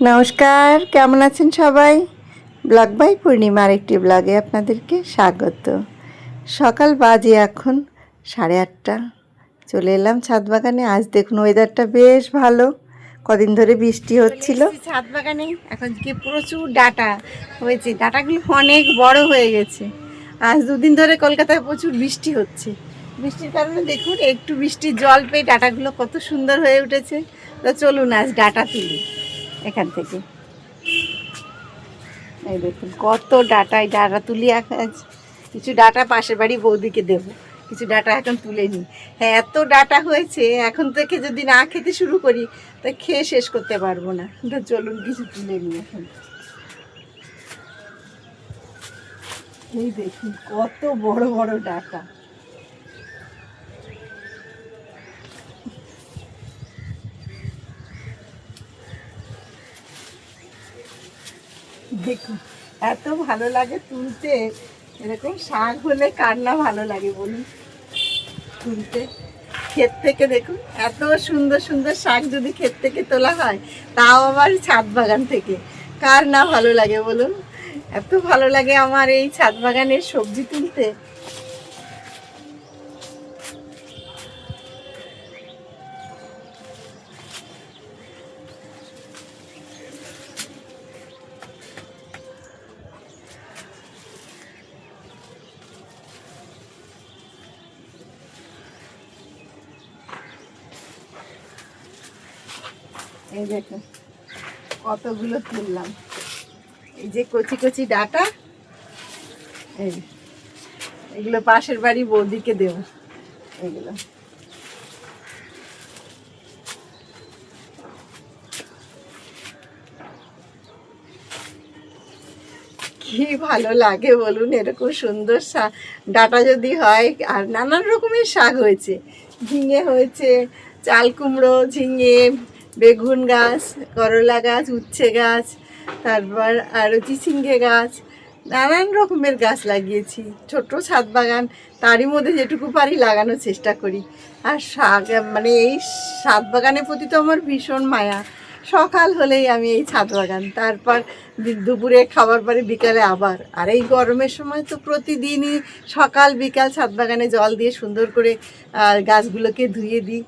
নমস্কার, কেমন আছেন সবাই? ব্লগ বাই পূর্ণিমার একটি ব্লগে আপনাদেরকে স্বাগত। সকাল বাজে এখন 8:30। চলে এলাম ছাদ বাগানে। আজ দেখুন ওয়েদারটা বেশ ভালো, কদিন ধরে বৃষ্টি হচ্ছিল। ছাদ বাগানে এখন কি প্রচুর ডাঁটা হয়েছে, ডাঁটাগুলো অনেক বড় হয়ে গেছে। আজ দুদিন ধরে কলকাতায় প্রচুর বৃষ্টি হচ্ছে, বৃষ্টির কারণে দেখুন একটু বৃষ্টির জল পেয়ে ডাঁটাগুলো কত সুন্দর হয়ে উঠেছে। তো চলুন আজ ডাঁটা তুলি এখান থেকে। এই দেখুন কত ডাঁটা তুলি। আজ কিছু ডাঁটা পাশের বাড়ি বৌদিকে দেব, কিছু ডাঁটা এখন তুলে নিই। হ্যাঁ, এত ডাঁটা হয়েছে, এখন থেকে যদি না খেতে শুরু করি তা খেয়ে শেষ করতে পারবো না। তো চলুন কিছু তুলে নিই এখন। এই দেখুন কত বড় বড় ডাঁটা। দেখুন এত ভালো লাগে তুলতে। এরকম শাক হলে কার না ভালো লাগে বলুন তুলতে। ক্ষেত থেকে দেখুন এত সুন্দর সুন্দর শাক যদি ক্ষেত থেকে তোলা হয়, তাও আবার ছাদ বাগান থেকে, কার না ভালো লাগে বলুন। এত ভালো লাগে আমার এই ছাদ বাগানের সবজি তুলতে। এই দেখুন কতগুলো তুললাম। এই যে কচি কচি ডাঁটা, এগুলো পাশের বাড়ি বৌদিকে দেব। এগুলো কি ভালো লাগে বলুন, এরকম সুন্দর ডাঁটা যদি হয়। আর নানান রকমের শাক হয়েছে, ঝিঙে হয়েছে, চাল কুমড়ো, ঝিঙে, বেগুন গাছ, করলা গাছ, উচ্ছে গাছ, তারপর আর চিচিঙ্গে গাছ, নানান রকমের গাছ লাগিয়েছি। ছোট ছাদ বাগান, তারই মধ্যে যেটুকু পারি লাগানোর চেষ্টা করি। আর শাক মানে এই ছাদ বাগানের প্রতি তো আমার ভীষণ মায়া। সকাল হলেই আমি এই ছাদ বাগান, তারপর দুপুরে খাবার পরে বিকালে আবার। আর এই গরমের সময় তো প্রতিদিনই সকাল বিকাল ছাদ বাগানে জল দিয়ে সুন্দর করে গাছগুলোকে ধুয়ে দিই।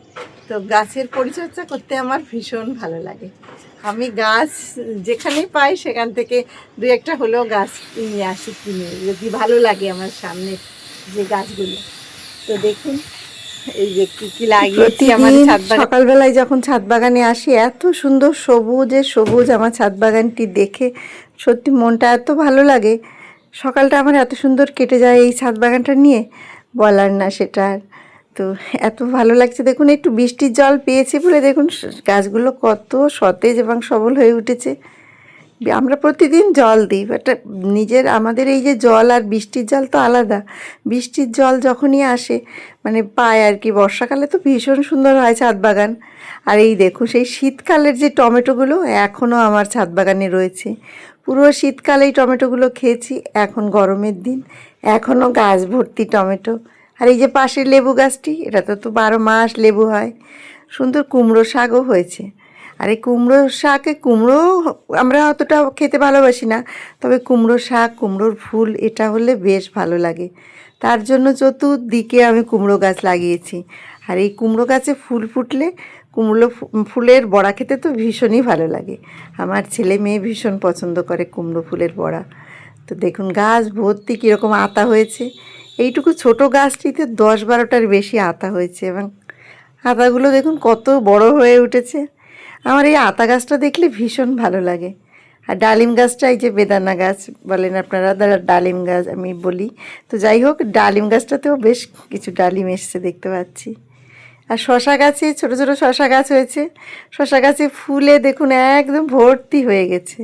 তো গাছের পরিচর্যা করতে আমার ভীষণ ভালো লাগে। আমি গাছ যেখানেই পাই সেখান থেকে দু একটা হলেও গাছ নিয়ে আসি কিনে, যদি ভালো লাগে আমার সামনে যে গাছগুলো। তো দেখুন এই যে কি লাগিয়েছি আমার ছাদ বাগান। সকালবেলায় যখন ছাদ বাগানে আসি, এত সুন্দর সবুজের সবুজ আমার ছাদ বাগানটি দেখে সত্যি মনটা এত ভালো লাগে। সকালটা আমার এত সুন্দর কেটে যায় এই ছাদ বাগানটা নিয়ে, বলার না সেটা। তো এত ভালো লাগছে দেখুন, একটু বৃষ্টির জল পেয়েছে বলে দেখুন গাছগুলো কত সতেজ এবং সবল হয়ে উঠেছে। আমরা প্রতিদিন জল দিই, বাট নিজের আমাদের এই যে জল আর বৃষ্টির জল তো আলাদা। বৃষ্টির জল যখনই আসে মানে পায় আর কি, বর্ষাকালে তো ভীষণ সুন্দর হয় ছাদ বাগান। আর এই দেখুন সেই শীতকালের যে টমেটোগুলো এখনও আমার ছাদ বাগানে রয়েছে। পুরো শীতকালে এই টমেটোগুলো খেয়েছি। এখন গরমের দিন, এখনও গাছ ভর্তি টমেটো। আর এই যে পাশের লেবু গাছটি, এটা তো 12 মাস লেবু হয়। সুন্দর কুমড়ো শাকও হয়েছে। আর এই কুমড়ো শাকে, কুমড়ো আমরা অতটা খেতে ভালোবাসি না, তবে কুমড়ো শাক, কুমড়োর ফুল এটা হলে বেশ ভালো লাগে। তার জন্য চতুর্দিকে আমি কুমড়ো গাছ লাগিয়েছি। আর এই কুমড়ো গাছে ফুল ফুটলে কুমড়ো ফুলের বড়া খেতে তো ভীষণই ভালো লাগে। আমার ছেলে মেয়ে ভীষণ পছন্দ করে কুমড়ো ফুলের বড়া। তো দেখুন গাছ ভর্তি কীরকম আতা হয়েছে। এইটুকু ছোট গাছটিতে 10-12টার বেশি আতা হয়েছে, এবং আতাগুলো দেখুন কত বড় হয়ে উঠেছে। আমার এই আতা গাছটা দেখলে ভীষণ ভালো লাগে। আর ডালিম গাছটা, এই যে বেদানা গাছ বলেন আপনারা, ডালিম গাছ আমি বলি। তো যাই হোক, ডালিম গাছটাতেও বেশ কিছু ডালিম এসছে দেখতে পাচ্ছি। আর শশা গাছে, ছোটো ছোটো শশা গাছ হয়েছে। শশা গাছে ফুলে দেখুন একদম ভর্তি হয়ে গেছে।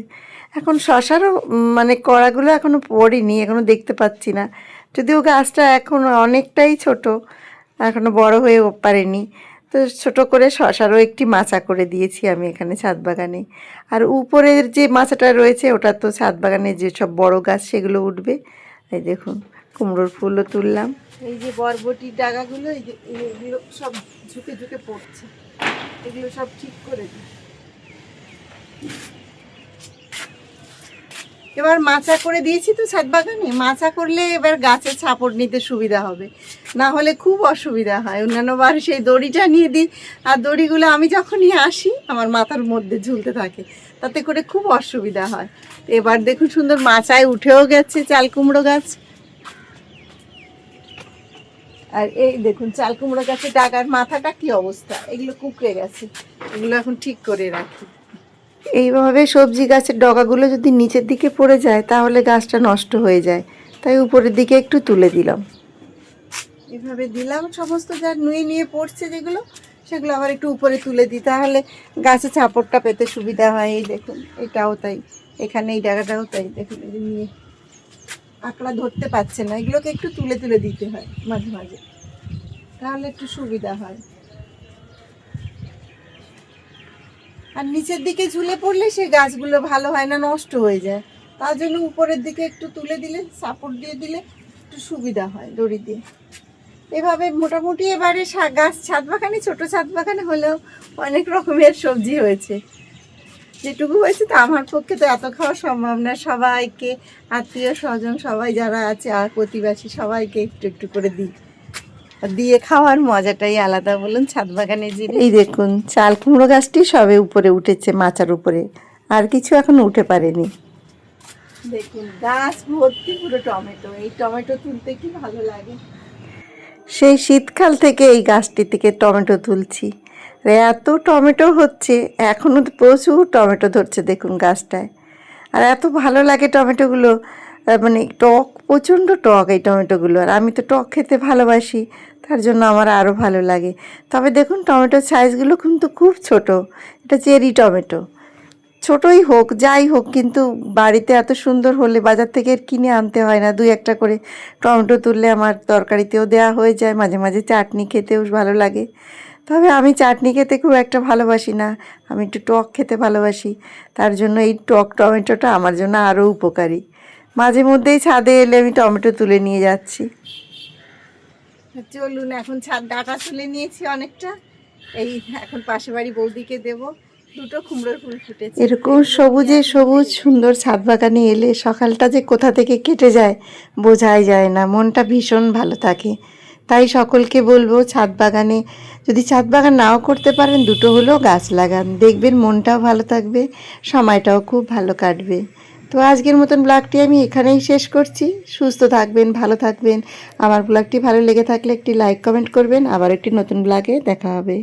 এখন শশারও মানে কড়াগুলো এখনও পড়েনি, এখনও দেখতে পাচ্ছি না, যদিও গাছটা এখন অনেকটাই ছোট, এখনও বড় হয়ে পারেনি। তো ছোট করে শশারও একটি মাচা করে দিয়েছি আমি এখানে ছাদ বাগানে। আর উপরের যে মাচাটা রয়েছে ওটা তো ছাদ বাগানে যেসব বড় গাছ সেগুলো উঠবে। এই দেখুন কুমড়োর ফুলও তুললাম। এই যে বরবটির ডাগাগুলো, এই যে এগুলো সব ঝুঁকে ঝুঁকে পড়ছে, এগুলো সব ঠিক করে দিই। এবার মাচা করে দিয়েছি তো ছাদ বাগানে, মাচা করলে এবার গাছের ছাপড় নিতে সুবিধা হবে, না হলে খুব অসুবিধা হয়। অন্যান্য বার সেই দড়িটা নিয়ে দিই, আর দড়িগুলো আমি যখনই আসি আমার মাথার মধ্যে ঝুলতে থাকে, তাতে করে খুব অসুবিধা হয়। এবার দেখুন সুন্দর মাচায় উঠেও গেছে চাল কুমড়ো গাছ। আর এই দেখুন চাল কুমড়ো গাছের ডাগার মাথাটা কি অবস্থা, এগুলো কুঁকড়ে গেছে, এগুলো এখন ঠিক করে রাখি। এইভাবে সবজি গাছের ডগাগুলো যদি নিচের দিকে পড়ে যায় তাহলে গাছটা নষ্ট হয়ে যায়, তাই উপরের দিকে একটু তুলে দিলাম। এভাবে দিলাম, সমস্ত যা নুয়ে নিয়ে পড়ছে যেগুলো সেগুলো আবার একটু উপরে তুলে দিই, তাহলে গাছে ছাপড়টা পেতে সুবিধা হয়। এই দেখুন এটাও তাই, এখানে এই ডাগাটাও তাই, দেখুন এই যে নিয়ে আঁকড়া ধরতে পারছে না, এগুলোকে একটু তুলে তুলে দিতে হয় মাঝে মাঝে, তাহলে একটু সুবিধা হয়। আর নিচের দিকে ঝুলে পড়লে সেই গাছগুলো ভালো হয় না, নষ্ট হয়ে যায়। তার জন্য উপরের দিকে একটু তুলে দিলে, সাপোর্ট দিয়ে দিলে একটু সুবিধা হয় দড়ি দিয়ে। এভাবে মোটামুটি এবারে গাছ ছাদ বাগানে, ছোটো ছাদ বাগানে হলেও অনেক রকমের সবজি হয়েছে। যেটুকু হয়েছে তা আমার পক্ষে তো এত খাওয়া সম্ভব না, সবাইকে আত্মীয় স্বজন সবাই যারা আছে আর প্রতিবেশী সবাইকে একটু একটু করে দিই, দিয়ে খাওয়ার মজাটাই আলাদা, বলুন ছাদ বাগানে যে। এই দেখুন চাল কুমড়ো গাছটি সবে উপরে উঠেছে মাচার উপরে, আর কিছু এখন উঠে পারেনি। দেখুন গাছ ভর্তি পুরো টমেটো, এই টমেটো তুলতে কি ভালো লাগে। সেই শীতকাল থেকে এই গাছটি থেকে টমেটো তুলছি, এত টমেটো হচ্ছে, এখনও প্রচুর টমেটো ধরছে দেখুন গাছটায়। আর এত ভালো লাগে টমেটোগুলো, মানে টক, প্রচণ্ড টক এই টমেটোগুলো, আর আমি তো টক খেতে ভালোবাসি, তার জন্য আমার আরও ভালো লাগে। তবে দেখুন টমেটোর সাইজগুলো কিন্তু খুব ছোট, এটা চেরি টমেটো। ছোটই হোক যাই হোক, কিন্তু বাড়িতে এত সুন্দর হলে বাজার থেকে কিনে আনতে হয় না। দুই একটা করে টমেটো তুললে আমার তরকারিতেও দেওয়া হয়ে যায়, মাঝে মাঝে চাটনি খেতেও ভালো লাগে। তবে আমি চাটনি খেতে খুব একটা ভালোবাসি না, আমি একটু টক খেতে ভালোবাসি, তার জন্য এই টক টমেটোটা আমার জন্য আরও উপকারী। মাঝে মধ্যেই ছাদে এলে আমি টমেটো তুলে নিয়ে যাচ্ছি। চলুন এখন ছাদ ডাটা তুলে নিয়েছি অনেকটা, এই এখন পাশে বাড়ি বৌদিকে দেবো। দুটো কুমড়োর ফুল ফুটেছে। এরকম সবুজে সবুজ সুন্দর ছাদ বাগানে এলে সকালটা যে কোথা থেকে কেটে যায় বোঝাই যায় না, মনটা ভীষণ ভালো থাকে। তাই সকলকে বলবো ছাদ বাগানে যদি ছাদ বাগান নাও করতে পারেন, দুটো হলেও গাছ লাগান, দেখবেন মনটাও ভালো থাকবে, সময়টাও খুব ভালো কাটবে। তো আজকের মতন ব্লগটি আমি এখানেই শেষ করছি। সুস্থ থাকবেন, ভালো থাকবেন। আমার ব্লগটি ভালো লেগে থাকলে একটি লাইক কমেন্ট করবেন। আবার একটি নতুন ব্লগে দেখা হবে।